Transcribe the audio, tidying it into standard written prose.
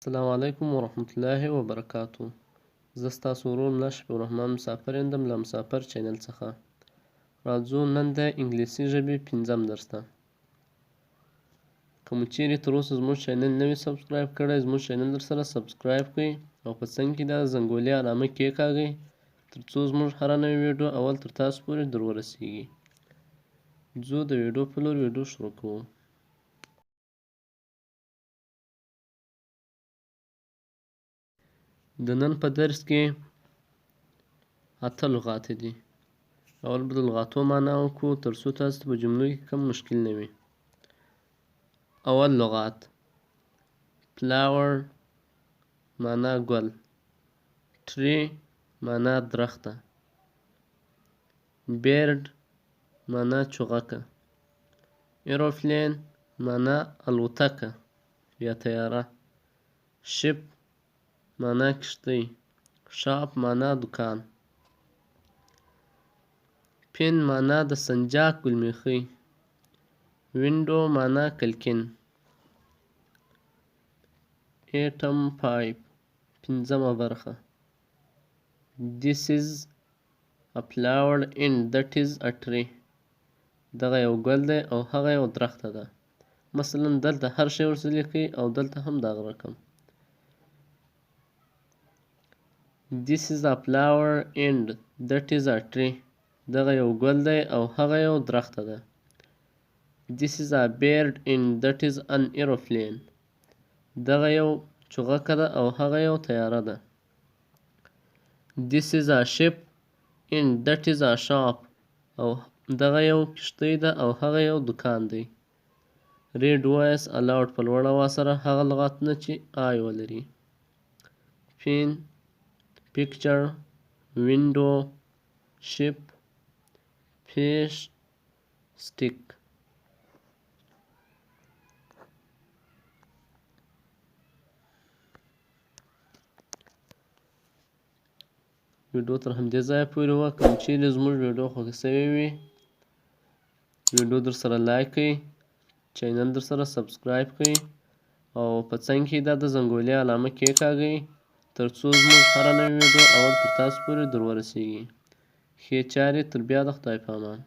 السلام علیکم ورحمة الله وبرکاتو. زه ستاسو ورور نشف الرحمن مسافر یم د ملا مسافر چینل څخه. راځو نن د انګلیسي ژبې 5م درس ته. که مو چیرې تر اوسه زموږ چینل نه وي سبسکرایب کړی، زموږ چینل درسره سبسکرایب کړئ او په څنګ کې د زنګولي علامه کېکاږئ تر څو زموږ هره نوې ویډیو اول تر تاسو پورې در ورسیږي. ځو د ویډیو په لور ویډیو شروع کوو. د نن په درس کې 8 لغات دي. اول به د لغاتو معنا وکړو تر څو تاسو ته په جملو کې کم مشکل نه وي. اول لغات flower معنا ګل، tree معنا درخته، bird معنا چغکه، aeroplane معنا الوتکه یا طیاره، ship معنا کشتۍ، shop معنا دکان، پن معنا د سنجاق ګلمیخي، وینډو معنا کلکین، ایټم پایپ 5مه برخه. This is a flower and that is a tree. دغه یو ګل دی او هغه یو درخته ده. مثلا دلته هر شی ورسره لیکئ او دلته هم دغه رقم. This is a flower and that is a tree. دغه یو ګل دی او هغه یو درخته ده. This is a bird and that is an aeroplane. دغه یو چغکه ده او هغه یو طیاره ده. This is a ship and that is a shop. او دغه یو کشتۍ ده او هغه یو دکان دی. Read voice aloud په لوړ اواز سره هغه لغاتونه چې آی ولري. pen، picture، window، ship، fish، stick. ویډیو تر همدې ځایه پورې وه. که چیرې زموږ ویډیو خوښه سوې وي ویډیو در سره لایک کړئ، چینل در سره سبسکرایب کړئ او په څنګ کې دا د زنګولي علامه کېکاږئ تر څو زموږ هره نوې ویډیو اول تر تاسو پورې در ورسیږي. ښې چارې تر بیا د خدای په امان.